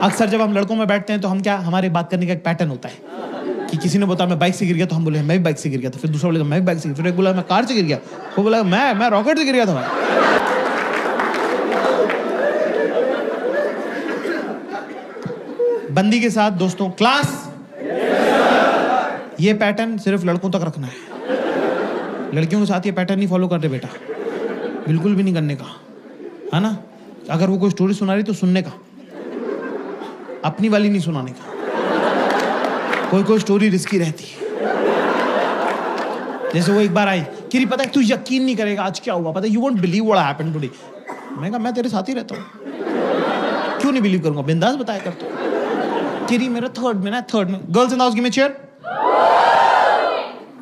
अक्सर जब हम लड़कों में बैठते हैं तो हम क्या, हमारे बात करने का एक पैटर्न होता है कि किसी ने बताया मैं बाइक से गिर गया तो हम बोले मैं भी बाइक से गिर गया था, फिर दूसरा बोलेगा मैं भी बाइक से गिर, फिर एक बोला मैं कार से गिर गया, वो बोला मैं रॉकेट से गिर गया था मैं। बंदी के साथ दोस्तों क्लास, ये पैटर्न सिर्फ लड़कों तक रखना है, लड़कियों के साथ ये पैटर्न नहीं फॉलो करते बेटा, बिल्कुल भी नहीं करने का, है ना। अगर वो कोई स्टोरी सुना रही तो सुनने का, अपनी वाली नहीं सुनाने का। कोई स्टोरी रिस्की रहती है। जैसे वो एक बार आई, किरी पता है तू यकीन नहीं करेगा आज क्या हुआ, पता है you won't believe what happened today. मैं कहा मैं तेरे साथ ही रहता हूँ, क्यों नहीं बिलीव करूंगा, बिंदास बताया कर तू। किरी मेरा थर्ड में girls in the house give me chair.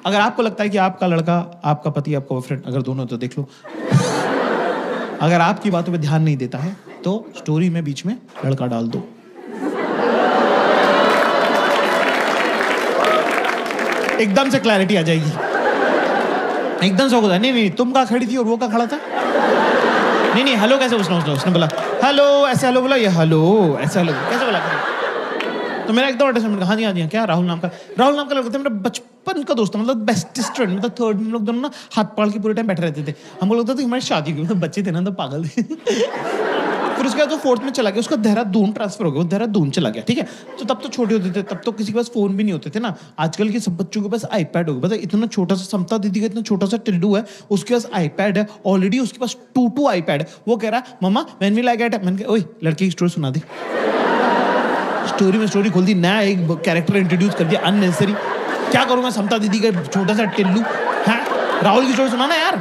अगर आपको लगता है कि आपका लड़का, आपका पति, आपका बॉयफ्रेंड, अगर दोनों तो देख लो, अगर आपकी बातों पे ध्यान नहीं देता है तो स्टोरी में बीच में लड़का डाल दो। एकदम से क्लैरिटी आ जाएगी, एकदम से होगा नहीं तुम कहाँ खड़ी थी और वो कहाँ खड़ा था, नहीं हेलो कैसे उसने बोला हेलो ऐसे, हेलो बोला ये हेलो ऐसे, हेलो कैसे बोला। तो मेरा एकदम अटैचमेंट, हाँ जी क्या राहुल नाम का लड़का था, मेरा बचपन का दोस्त, मतलब बेस्टेस्ट फ्रेंड, मतलब थर्ड में लोग दोनों ना हाथ पाड़ के पूरे टाइम बैठे रहते थे। हमको लगता था कि हमारी शादी हुई, मतलब बच्चे थे ना तो पागल थे। फिर उसके बाद वो फोर्थ में चला गया, उसका देहरादून ट्रांसफर हो गया, वो देहरादून चला गया, ठीक है। तो तब तो छोटे होते थे, तब तो किसी के पास फोन भी नहीं होते थे ना। आजकल के सब बच्चों के पास आईपैड हो गया, पता है इतना छोटा सा, समता दीदी का इतना छोटा सा टिल्डू है, उसके पास आईपैड है ऑलरेडी, उसके पास 2 आईपैड है। वो कह रहा है मम्मा व्हेन विल आई गेट, मैंने कहा ओए लड़के की स्टोरी सुना दी, स्टोरी में स्टोरी खोल दी, नया एक कैरेक्टर इंट्रोड्यूस कर दिया अननेसेसरी। क्या करूंगा समता दीदी का छोटा सा टिल्लू है, राहुल की स्टोरी सुनाना यार।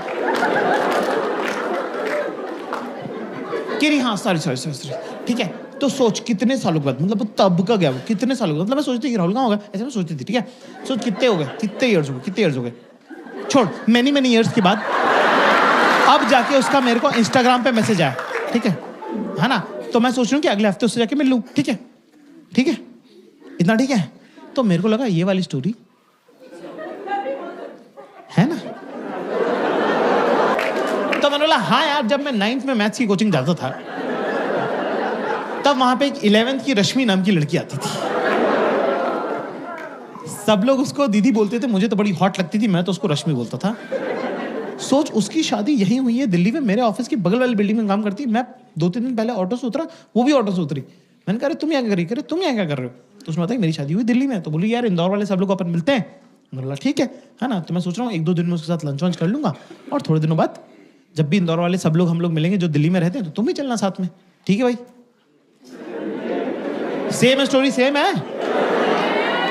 हाँ सॉरी ठीक है। तो सोच कितने सालों के बाद, मतलब तब का गया वो, कितने सालों के बाद, मतलब मैं सोचती थी राहुल कहाँ होगा, ऐसे मैं सोचती थी, ठीक है। सोच कितने हो गए, कितने इयर्स हो गए, छोड़ मैनी इयर्स के बाद अब जाके उसका मेरे को इंस्टाग्राम पे मैसेज आया, ठीक है ना। तो मैं सोच रही हूँ कि अगले हफ्ते उससे जाके मिल लूँ, ठीक है इतना ठीक है। तो मेरे को लगा ये वाली स्टोरी है ना, तो मैंने बोला हाँ यार, जब मैं 9th में मैथ्स की कोचिंग जाता था तब वहां पे एक 11th की रश्मि नाम की लड़की आती थी, सब लोग उसको दीदी बोलते थे, मुझे तो बड़ी हॉट लगती थी, मैं तो उसको रश्मि बोलता था। सोच उसकी शादी यहीं हुई है दिल्ली में, मेरे ऑफिस की बगल वाली बिल्डिंग में काम करती है। मैं 2-3 दिन पहले ऑटो से उतरा, वो भी ऑटो से उतरी। मैंने कहा तुम यहाँ क्या कर रही, तुम यहाँ क्या कर रहे हो। तो उसने बताया मेरी शादी हुई दिल्ली में। तो बोली यार इंदौर वाले सब लोग अपन मिलते हैं। बोला ठीक है ना। तो मैं सोच रहा हूँ 1-2 दिन में उसके साथ लंच वंच कर लूंगा, और थोड़े दिनों बाद जब भी इंदौर वाले सब लोग हम लोग मिलेंगे जो दिल्ली में रहते हैं, तो तुम भी चलना साथ में, ठीक है भाई। सेम स्टोरी सेम है।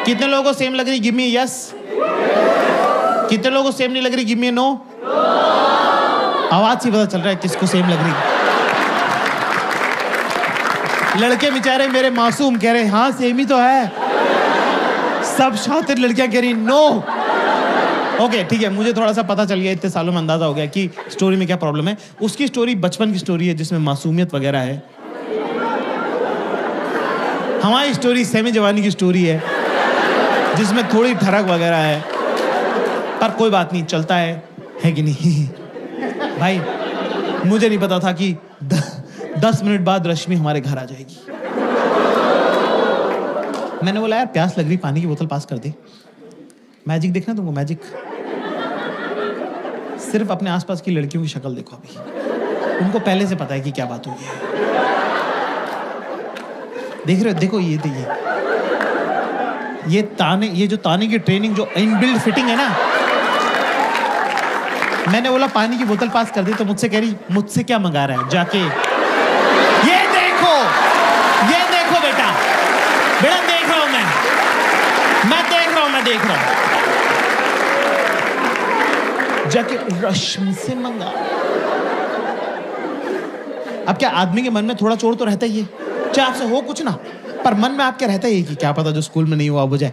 कितने लोगों को सेम लग रही, गिव मी यस। कितने लोगों को सेम नहीं लग रही, गिव मी नो। आवाज से पता चल रहा है किसको सेम लग रही। लड़के बेचारे मेरे मासूम कह रहे हाँ सेम ही तो है, सब शातिर लड़कियां कह रही नो। ओके ठीक है, मुझे थोड़ा सा पता चल गया, इतने सालों में अंदाजा हो गया कि स्टोरी में क्या प्रॉब्लम है। उसकी स्टोरी बचपन की स्टोरी है जिसमें मासूमियत वगैरह है, हमारी स्टोरी सेमी जवानी की स्टोरी है जिसमें थोड़ी ठरक वगैरह है, पर कोई बात नहीं, चलता है कि नहीं। भाई मुझे नहीं पता था कि 10 मिनट बाद रश्मि हमारे घर आ जाएगी। मैंने बोला यार प्यास लग रही, पानी की बोतल पास कर दे। मैजिक देखना तुमको, मैजिक। सिर्फ अपने आसपास की लड़कियों की शक्ल देखो, अभी उनको पहले से पता है कि क्या बात हुई है। देख रहे हो, देखो ये ताने, ये जो ताने की ट्रेनिंग, जो इनबिल्ट फिटिंग है ना। मैंने बोला पानी की बोतल पास कर दी, तो मुझसे कह रही मुझसे क्या मंगा रहा है जाके। ये देखो बेटा देख रहा हूं मैं देख रहा हूं जाके रश्मि से मंगा। अब क्या आदमी के मन में थोड़ा चोर तो रहता ही है, चाहे आपसे हो कुछ ना, पर मन में आपके रहता ही है कि क्या पता जो स्कूल में नहीं हुआ हो जाए।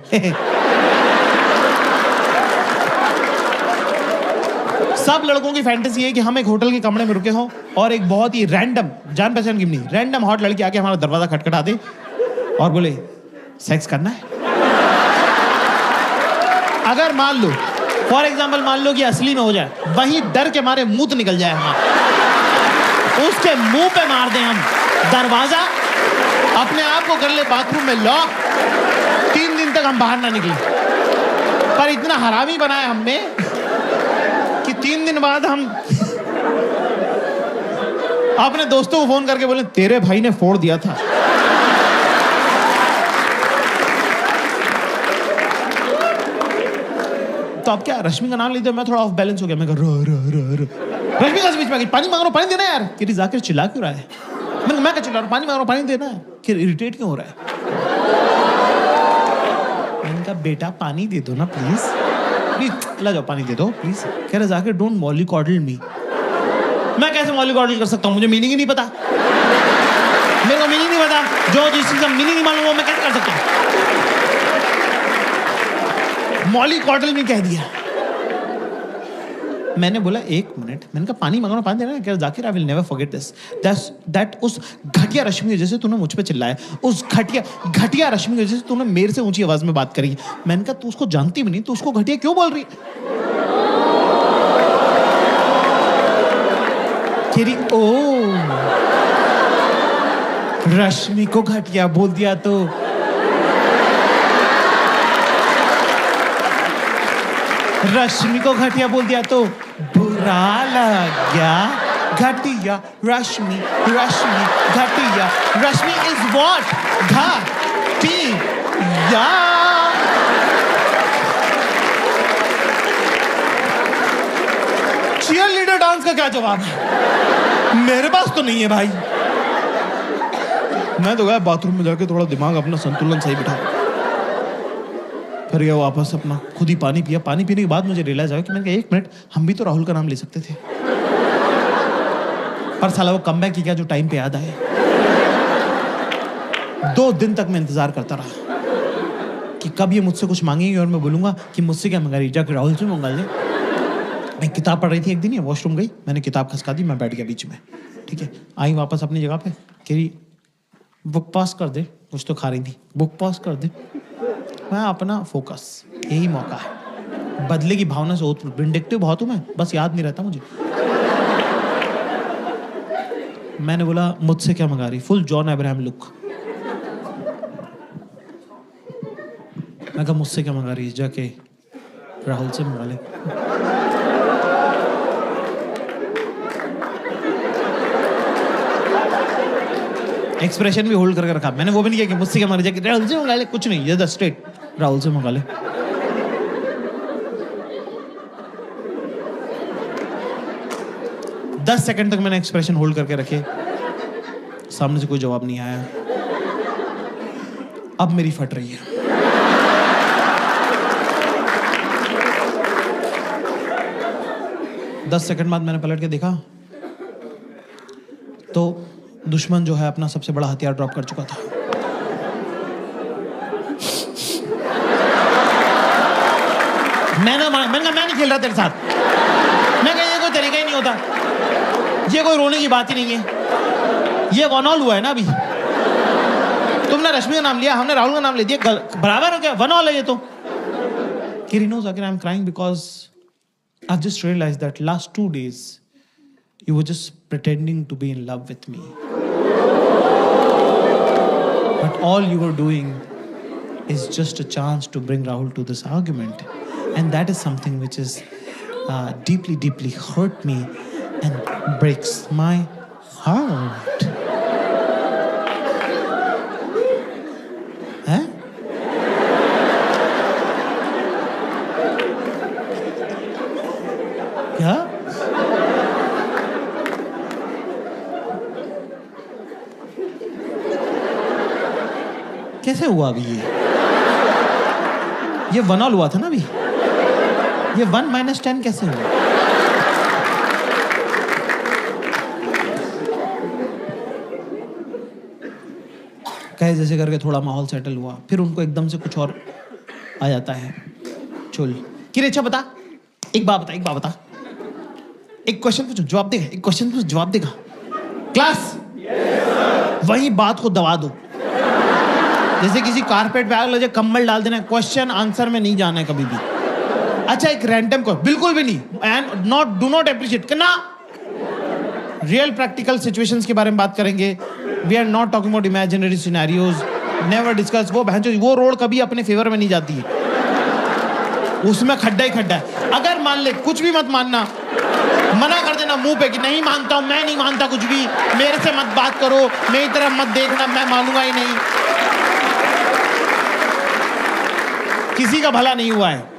सब लड़कों की फैंटेसी है कि हम एक होटल के कमरे में रुके हों और एक बहुत ही रैंडम, जान पहचान की नहीं, रैंडम हॉट लड़की आके हमारा दरवाजा खटखटा दे और बोले सेक्स करना है। अगर मान लो फॉर एग्जाम्पल मान लो कि असली में हो जाए, वहीं डर के मारे मुंह तो निकल जाए हमारा, उसके मुंह पे मार दें हम दरवाजा अपने आप को कर ले बाथरूम में लॉक, 3 दिन तक हम बाहर ना निकले। पर इतना हरामी बनाया हमने कि 3 दिन बाद हम अपने दोस्तों को फोन करके बोले तेरे भाई ने फोड़ दिया था। तो अब क्या, रश्मि का नाम लेते मैं थोड़ा ऑफ बैलेंस हो गया। मैं रश्मि का बीच में गई, पानी मांग रहा हूं, पानी देना यार। कि जाकिर चिल्ला क्यों रहा है? मैं क्या चिल्ला रहा हूं, पानी मांग रहा हूं, पानी देना है। कि इरिटेट क्यों हो रहा है? मैंने कहा बेटा पानी दे दो ना प्लीज, ला जाओ पानी दे दो प्लीज। कह रहे जाकिर डोंट मॉलिकॉडल मी। मैं कैसे मॉलिकॉडल कर सकता हूं? मुझे मीनिंग ही नहीं पता, मेरे को मीनिंग नहीं पता। जो जिस चीज का मीनिंग नहीं मालूम वो मैं कैसे कर सकता हूं? मॉलिकॉडल में कह दिया। मैंने बोला 1 मिनट, मैंने कहा पानी मांगना, पानी देना है। क्या Zakir I will never forget this, that उस घटिया रश्मि की वजह से तूने मुझ पे चिल्लाया, उस घटिया रश्मि की वजह से तूने मेरे से ऊंची आवाज में बात करी। मैंने कहा तू उसको जानती भी नहीं, तू उसको घटिया क्यों बोल रही? तेरी ओ रश्मि को घटिया बोल दिया तो रश्मि को घटिया बोल दिया तो बुरा लग गया। घटिया रश्मि, रश्मि घटिया, रश्मि इज व्हाट? घटिया। चीयर लीडर डांस का क्या जवाब है? मेरे पास तो नहीं है भाई। मैं तो गया बाथरूम में जाके थोड़ा दिमाग अपना संतुलन सही बिठा, फिर गया वापस अपना खुद ही पानी पिया। पानी पीने के बाद मुझे रियलाइज आया कि मैंने कहा 1 मिनट, हम भी तो राहुल का नाम ले सकते थे। पर साला वो कमबैक किया जो टाइम पे याद आया। 2 दिन तक मैं इंतजार करता रहा कि कब ये मुझसे कुछ मांगेगी और मैं बोलूंगा कि मुझसे क्या मंगा रही, जाकर राहुल से मंगा ले। मैं किताब पढ़ रही थी एक दिन, ये वॉशरूम गई, मैंने किताब खसका दी, मैं बैठ गया बीच में। ठीक है, आई वापस अपनी जगह पे, कह रही बुक पास कर दे, कुछ तो खा रही थी, बुक पास कर दे। मैं अपना फोकस, यही मौका है। बदले की भावना से विंडिक्टिव बहुत हूं मैं, बस याद नहीं रहता मुझे। मैंने बोला मुझसे क्या मंगा रही, फुल जॉन अब्राहम लुक। मैं कहा मुझसे क्या मंगा रही, जाके राहुल से मंगा ले। एक्सप्रेशन भी होल्ड करके रखा मैंने, वो भी नहीं किया कि मुझसे क्या मंगा रही, राहुल से मंगा ले, कुछ नहीं, ये स्ट्रेट राहुल से मंगा ले। दस सेकंड तक मैंने एक्सप्रेशन होल्ड करके रखे, सामने से कोई जवाब नहीं आया। अब मेरी फट रही है। दस सेकंड बाद मैंने पलट के देखा तो दुश्मन जो है अपना सबसे बड़ा हथियार ड्रॉप कर चुका था। मैं नहीं खेल रहा तेरे साथ। मैं कहा ये कोई तरीका ही नहीं होता, ये कोई रोने की बात ही नहीं है, ये वन ऑल हुआ है ना अभी। तुमने रश्मि का नाम लिया, हमने राहुल का नाम ले दिया, बराबर हो गया, वन ऑल है ये तो। Kiri knows again I'm crying because I've just realized that last 2 days you were just pretending to be in love with me. But all you were doing is just a chance to bring Rahul to this argument. And that is something which is deeply, deeply hurt me and breaks my heart. Huh? क्या? कैसे हुआ अभी ये one all हुआ था ना अभी, ये 1 - 10 कैसे हुआ? कहे जैसे करके थोड़ा माहौल सेटल हुआ, फिर उनको एकदम से कुछ और आ जाता है चुल कि अच्छा बता, एक बात बता, एक क्वेश्चन पूछो जवाब देगा, एक क्वेश्चन पूछो जवाब देगा, क्लास वही बात को दबा दो, जैसे किसी कारपेट पे आग लगे कंबल डाल देना, क्वेश्चन आंसर में नहीं जाना है कभी भी। अच्छा एक रैंडम को बिल्कुल भी नहीं, एंड डू नॉट एप्रिशिएट करना। रियल प्रैक्टिकल सिचुएशंस के बारे में बात करेंगे, we are not talking about imaginary scenarios, never discuss. वो रोड कभी अपने फेवर में नहीं जाती है, उसमें खड्डा ही खड्डा है। अगर मान ले, कुछ भी मत मानना, मना कर देना मुंह पे कि नहीं मानता हूं, मैं नहीं मानता कुछ भी, मेरे से मत बात करो, मेरी तरफ मत देखना, मैं मानूंगा ही नहीं। किसी का भला नहीं हुआ है।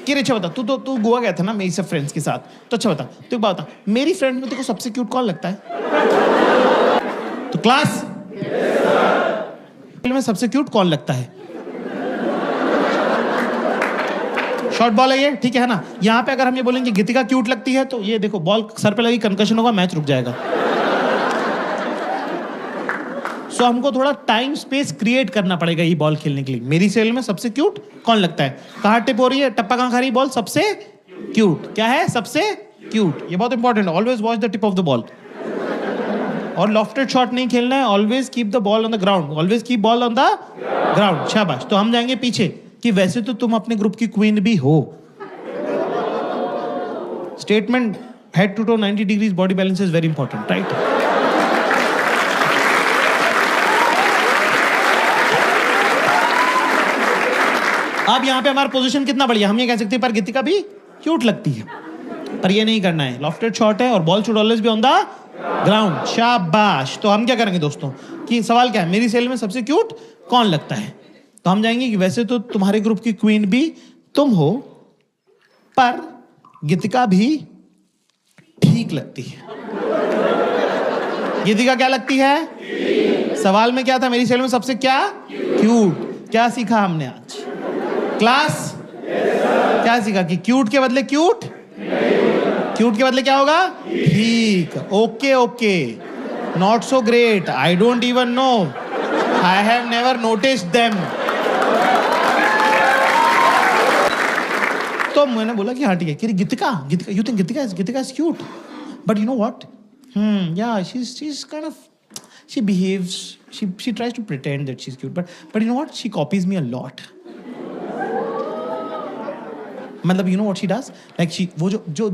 कि अच्छा बता, तू गोवा गया था ना मेरी सब फ्रेंड्स के साथ, तो अच्छा बता, तू एक बात बता, मेरी फ्रेंड में तेको सबसे क्यूट कौन लगता है? तो क्लास में सबसे क्यूट कौन लगता है? शॉर्ट बॉल है ये, ठीक है ना? यहाँ पे अगर हम ये बोलेंगे गीतिका क्यूट लगती है, तो ये देखो बॉल सर पे लगी, कंकशन होगा, मैच रुक जाएगा। सो हमको थोड़ा टाइम स्पेस क्रिएट करना पड़ेगा ये बॉल खेलने के लिए। मेरी सेल में सबसे क्यूट कौन लगता है? कहाँ टिप हो रही है, टप्पा कहाँ खा रही है? बॉल सबसे क्यूट क्या है? सबसे क्यूट। ये बहुत इंपॉर्टेंट है। Always watch the tip of the ball. और लॉफ्टेड शॉट नहीं खेलना है। Always keep the ball on the ground. Always keep ball on the ground. शाबाश। तो हम जाएंगे पीछे कि वैसे तो तुम अपने ग्रुप की क्वीन भी हो। Statement head to toe 90 degrees body balance is very important, right? अब यहां पे हमारा पोजीशन कितना बढ़िया, हम ये कह सकते हैं पर गीतिका भी क्यूट लगती है, पर ये नहीं करना है। लॉफ्टेड शॉट है और ball should always be on the ground. शाबाश। तो हम क्या करेंगे दोस्तों कि सवाल क्या है, मेरी सेल में सबसे क्यूट कौन लगता है? तो हम जाएंगे कि वैसे तो तुम्हारे ग्रुप की क्वीन भी तुम हो, पर गीतिका भी ठीक लगती है। गीतिका क्या लगती है? सवाल में क्या था? मेरी सेल में सबसे क्या क्यूट। क्या सीखा हमने आज क्लास? क्या सीखा कि क्यूट के बदले क्यूट, क्यूट के बदले क्या होगा? ठीक। Okay okay, not so great, I don't even know, I have never noticed them. तो मैंने बोला कि हाँ ठीक है, कि Gitika, Gitika, you think Gitika is cute, but you know what, yeah, she's kind of, she behaves, she tries to pretend that she's cute, but you know what, she copies me a lot. मतलब you know what she does, like she वो जो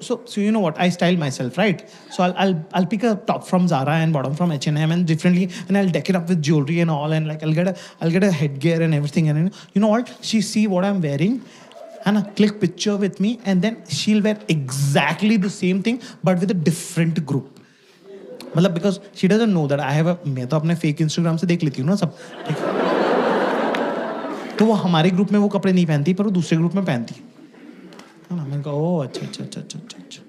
so you know what, I style myself, right? So I'll pick a top from Zara and bottom from H&M and differently, and I'll deck it up with jewelry and all, and like I'll get a headgear and everything, and you know what, she see what I'm wearing and click picture with me, and then she'll wear exactly the same thing but with a different group. मतलब because she doesn't know that I have a, मैं तो अपने fake Instagram से देख लेती हूँ ना सब, ठीक है? तो वो हमारे ग्रुप में वो कपड़े नहीं पहनती, पर वो दूसरे ग्रुप में पहनती है ना। मैंने कहा ओह अच्छा।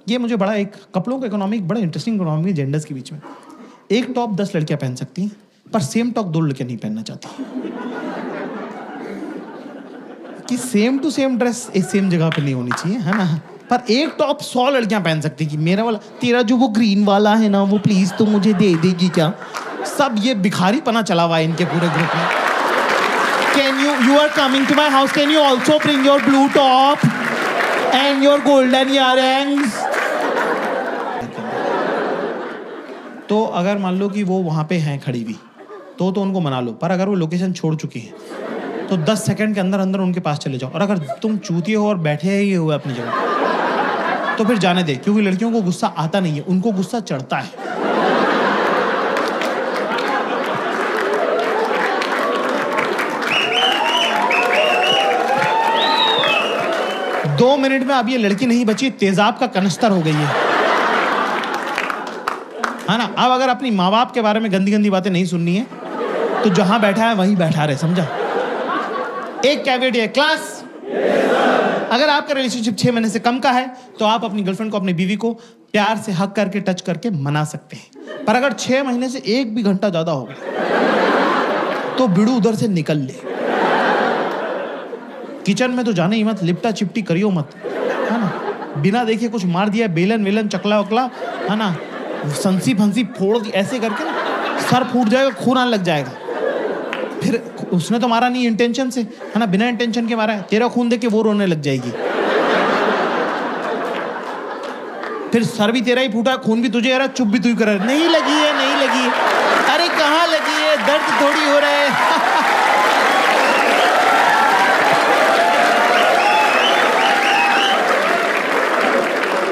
ये मुझे बड़ा एक कपड़ों का इकोनॉमिक, बड़ा इंटरेस्टिंग इकोनॉमी जेंडर्स के बीच में। एक टॉप 10 लड़कियां पहन सकती हैं, पर सेम टॉप 2 लड़कियां नहीं पहनना चाहती कि सेम टू सेम ड्रेस एक सेम जगह पे नहीं होनी चाहिए, है ना? पर एक टॉप 100 लड़कियां पहन सकती कि मेरा वाला, तेरा जो वो ग्रीन वाला है ना, वो प्लीज तो मुझे दे देगी क्या? सब ये भिखारी पना चला हुआ है इनके पूरे ग्रुप में। Can you are coming to my house, can you also bring your blue top and your golden earrings? तो अगर मान लो कि वो वहां पे हैं खड़ी हुई, तो उनको मना लो, पर अगर वो लोकेशन छोड़ चुकी है तो 10 सेकंड के अंदर अंदर उनके पास चले जाओ। और अगर तुम चूतिए हो और बैठे ही हुए अपनी जगह, तो फिर जाने दे, क्योंकि लड़कियों को गुस्सा आता नहीं है, उनको गुस्सा चढ़ता है। 2 मिनट में अब ये लड़की नहीं बची, तेजाब का कनस्तर हो गई है ना? अब अगर अपनी माँ बाप के बारे में गंदी गंदी बातें नहीं सुननी है, तो जहां बैठा है वहीं बैठा रहे, समझा? एक कैविटी है क्लास। अगर आपका रिलेशनशिप 6 महीने से कम का है, तो आप अपनी गर्लफ्रेंड को, अपनी बीवी को प्यार से हक करके, टच करके मना सकते हैं। पर अगर 6 महीने से 1 भी घंटा ज्यादा हो गया, तो बिड़ू उधर से निकल ले। किचन में तो जाने ही मत, लिपटा चिपटी करियो मत, है ना? बिना देखे कुछ मार दिया, बेलन वेलन चकला वकला, है ना, संसी फंसी फोड़ दी, ऐसे करके ना सर फूट जाएगा, खून आने लग जाएगा। फिर उसने तो मारा नहीं इंटेंशन से, है ना, बिना इंटेंशन के मारा है, तेरा खून देख के वो रोने लग जाएगी। फिर सर भी तेरा ही फूटा, खून भी तुझे आ रहा, चुप भी तू ही कर रहा है, नहीं लगी है, नहीं लगी है। अरे कहाँ लगी है, दर्द थोड़ी हो रहा है।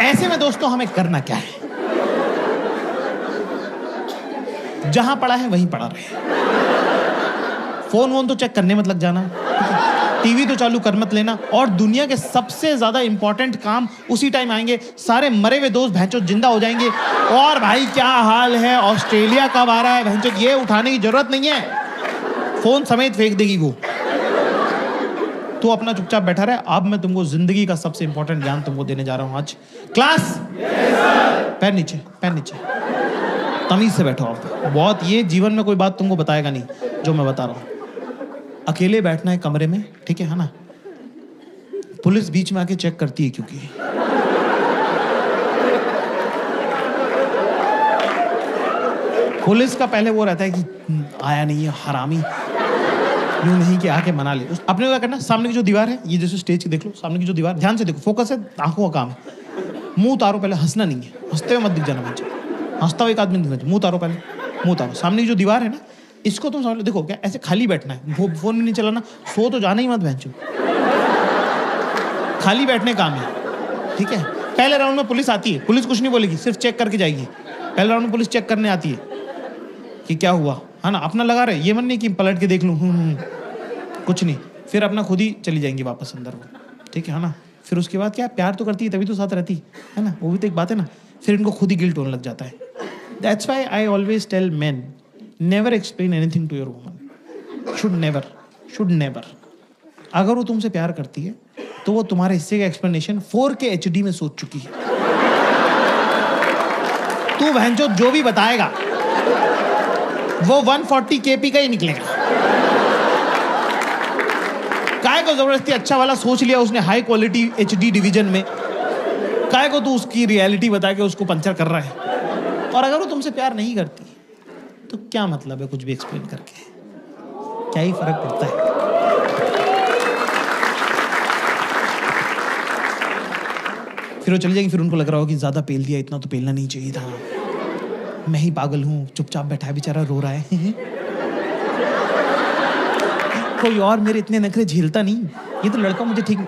ऐसे में दोस्तों हमें करना क्या है? जहां पड़ा है वहीं पड़ा रहे। फोन वोन तो चेक करने मत लग जाना, टीवी तो चालू कर मत लेना, और दुनिया के सबसे ज्यादा इंपॉर्टेंट काम उसी टाइम आएंगे। सारे मरे हुए दोस्त भैंचो जिंदा हो जाएंगे, और भाई क्या हाल है, ऑस्ट्रेलिया कब आ रहा है भैंचो, ये उठाने की जरूरत नहीं है, फोन समेत फेंक देगी वो। तो अपना चुपचाप बैठा रहे। अब मैं तुमको जिंदगी का सबसे इंपॉर्टेंट ज्ञान तुमको देने जा रहा हूं आज। क्लास, पैर नीचे, पैर नीचे, तमीज से बैठो आप। बहुत, ये जीवन में कोई बात तुमको बताएगा नहीं जो मैं बता रहा हूं। अकेले बैठना है कमरे में, ठीक है ना? पुलिस बीच में आके चेक करती है, क्योंकि पुलिस का पहले वो रहता है कि आया नहीं है हरामी, यूं नहीं कि आके मना ले। अपने को क्या करना, सामने की जो दीवार है, ये जैसे स्टेज की देख लो, सामने की जो दीवार, ध्यान से देखो, फोकस है, आंखों का काम है। मुंह उतारो पहले, हंसना नहीं है, हंसते हुए मत दिख जाना मुझे, हंसता हुआ एक आदमी दिखना, मुंह उतारो पहले, मुंह उतारो। सामने की जो दीवार है ना, इसको तुम समझ लो, देखो क्या ऐसे खाली बैठना है, फोन में नहीं चलाना, सो तो जाना ही मत भैंचो, खाली बैठने काम है, ठीक है? पहले राउंड में पुलिस आती है, पुलिस कुछ नहीं बोलेगी, सिर्फ चेक करके जाएगी। पहले राउंड में पुलिस चेक करने आती है कि क्या हुआ, है ना? अपना लगा रहे, ये मन नहीं कि पलट के देख लूं, कुछ नहीं, फिर अपना खुद ही चली जाएंगी वापस अंदर वो, ठीक है ना? फिर उसके बाद क्या, प्यार तो करती है तभी तो साथ रहती है ना, वो भी तो एक बात है ना। फिर इनको खुद ही गिल्ट होने लग जाता है। That's why I always tell men, never explain anything to your woman, should never. अगर वो तुमसे प्यार करती है तो वो तुम्हारे हिस्से का एक्सप्लेनेशन 4K HD में सोच चुकी है। तू भैंचो जो भी बताएगा वो 140 kp का ही निकलेगा। काय को जबरदस्ती अच्छा वाला सोच लिया उसने हाई क्वालिटी HD डिवीजन में, काय को तू उसकी रियलिटी बता के उसको पंचर कर रहा है। और अगर वो तुमसे प्यार नहीं करती तो क्या मतलब है कुछ भी एक्सप्लेन करके, क्या ही फर्क पड़ता है? फिर वो चली जाएगी, फिर उनको लग रहा हो कि ज्यादा पेल दिया, इतना तो पेलना नहीं चाहिए था, मैं ही पागल हूं, चुपचाप बैठा है बेचारा, रो रहा है। कोई और मेरे इतने नखरे झेलता नहीं, ये तो लड़का मुझे ठीक,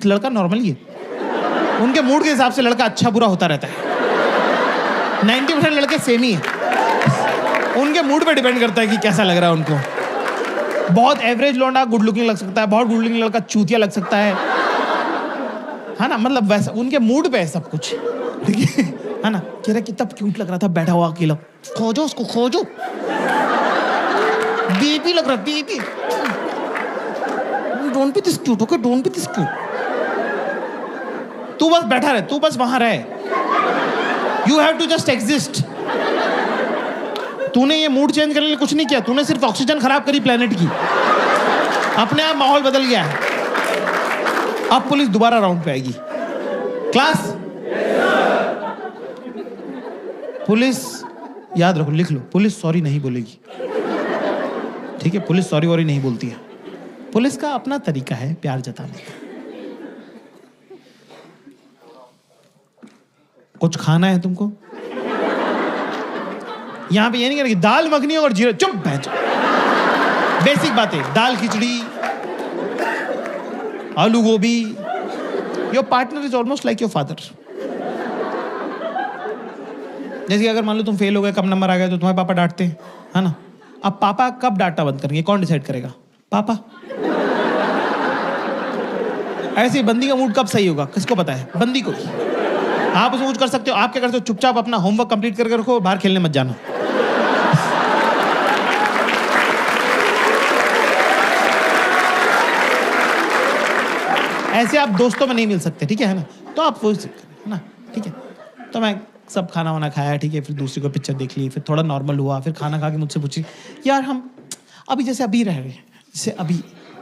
लड़का नॉर्मली है, उनके मूड के हिसाब से लड़का अच्छा बुरा होता रहता है। 90% लड़के सेम ही है, उनके मूड पे डिपेंड करता है कि कैसा लग रहा है उनको। बहुत एवरेज लौंडा गुड लुकिंग लग सकता है, बहुत गुड लुकिंग लड़का चूतिया लग सकता है ना? मतलब वैसा उनके मूड पे है सब कुछ, ठीक है ना? कह रहा कितना क्यूट लग रहा था बैठा हुआ अकेला, खोजो उसको, खोजो, बेबी लग रहा है, baby, don't be this cute, okay, don't be this cute. तू बस बैठा रहे, तू बस वहां रहे, you have to just exist. तूने ये मूड चेंज करने के लिए कुछ नहीं किया, तूने सिर्फ ऑक्सीजन खराब करी प्लेनेट की, अपने आप माहौल बदल गया है। अब पुलिस दोबारा राउंड पे आएगी। क्लास, पुलिस याद रखो, लिख लो, पुलिस सॉरी नहीं बोलेगी, ठीक है? पुलिस सॉरी वॉरी नहीं बोलती है, पुलिस का अपना तरीका है प्यार जताने का। कुछ खाना है तुमको, यहां पे ये नहीं करेगी दाल मखनी और जीरा, चुप बैठ, बेसिक बातें, दाल खिचड़ी, आलू गोभी। Your partner is almost like your father. जैसे कि अगर मान लो तुम फेल हो गए, कम नंबर आ गए, तो तुम्हारे पापा डांटते हैं, है ना? अब पापा कब डांटना बंद करेंगे, कौन डिसाइड करेगा? पापा। ऐसे ही बंदी का मूड कब सही होगा, किसको पता है? बंदी को। आप उसमें कुछ कर सकते हो, आप क्या करते हो? चुपचाप अपना होमवर्क कंप्लीट करके रखो, बाहर खेलने मत जाना। ऐसे आप दोस्तों में नहीं मिल सकते, ठीक है ना? तो आप वो है ना, ठीक है? तो मैं सब खाना वाना खाया, ठीक है, फिर दूसरी को पिक्चर देख ली, फिर थोड़ा नॉर्मल हुआ, फिर खाना खा के मुझसे पूछी, यार हम अभी जैसे अभी रह रहे हैं, जैसे अभी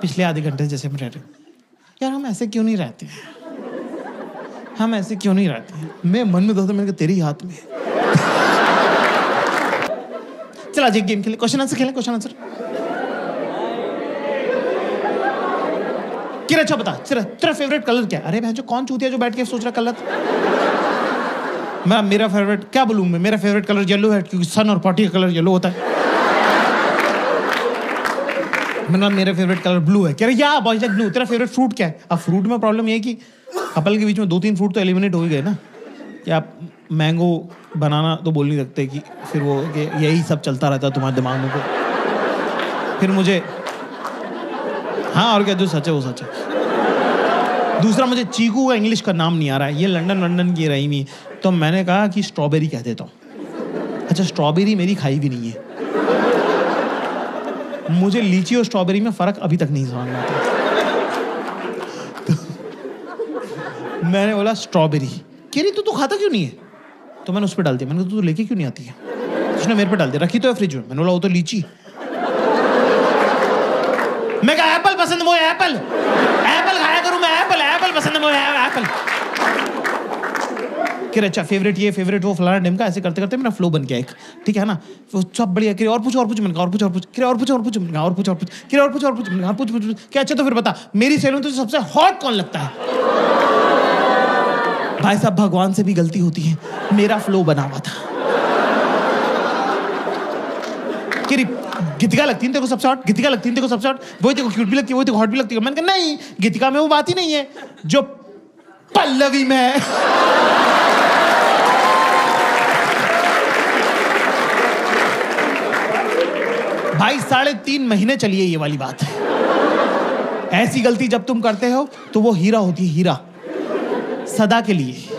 पिछले आधे घंटे जैसे हम रह रहे हैं, यार हम ऐसे क्यों नहीं रहते हैं, हम ऐसे क्यों नहीं रहते हैं? मैं मन में दोस्तों, मैंने कहा तेरे ही हाथ में। चल आज एक गेम खेले, क्वेश्चन आंसर खेलें, क्वेश्चन आंसर। किरण अच्छा बता, तेरा फेवरेट कलर क्या है? अरे भैंचो कौन चूतिया जो बैठ के सोच रहा कलर। मेरा फेवरेट क्या बोलूं मैं, मेरा फेवरेट कलर येलो है, क्योंकि सन और पार्टी का कलर येलो होता है। मेरा फेवरेट कलर ब्लू है। कह रहे या बॉयज लाइक ब्लू। तेरा फेवरेट फ्रूट क्या है? अब फ्रूट में प्रॉब्लम ये है कि कपल के बीच में 2-3 फ्रूट तो एलिमिनेट हो ही गए ना, कि आप मैंगो बनाना तो बोल नहीं सकते कि फिर वो कि यही सब चलता रहता है तुम्हारे दिमाग में को। फिर मुझे हाँ और क्या, जो सच है वो सच है। दूसरा, मुझे चीकू का इंग्लिश का नाम नहीं आ रहा है, ये लंदन की रही हुई, तो मैंने कहा कि स्ट्रॉबेरी कह देता हूँ। अच्छा, स्ट्रॉबेरी मेरी खाई भी नहीं है। मुझे लीची और स्ट्रॉबेरी में फर्क अभी तक नहीं समझ में आता। तो मैंने बोला स्ट्रॉबेरी, कह रही तू खाता क्यों नहीं है? तो मैंने उस पर डाल दिया, मैंने कहा तू लेके क्यों नहीं आती है? उसने मेरे पे डाल दिया, रखी तो है फ्रिज में। मैंने बोला वो तो लीची। मैं कहा एप्पल पसंद, वो एप्पल खाया करूं मैं, एप्पल पसंद है, वो एप्पल। कि अच्छा फेवरेट ये फेवरेट वो फलाना ढिमका, ऐसे करते करते मेरा फ्लो बन गया एक, ठीक है ना। वो सब बढ़िया। कि और पूछ मैंने कहा और पूछ कि और पूछ मैंने कहा और पूछ कि और पूछ मैंने कहा पूछ क्या। अच्छा तो फिर बता, मेरी सैलून में तो सबसे हॉट कौन लगता है? भाई साहब, भगवान से भी गलती होती है, मेरा फ्लो बना हुआ था। कि गीतिका लगती है तेरे को सबसे हॉट, गीतिका लगती है तेरे को सबसे हॉट, वही तेरे को क्यूट भी लगती है, वही तेरे को हॉट भी लगती है। मैंने कहा नहीं, गीतिका में वो बात ही नहीं है जो पल्लवी में है। भाई 3.5 महीने चलिए ये वाली बात है। ऐसी गलती जब तुम करते हो तो वो हीरा होती है, हीरा, सदा के लिए।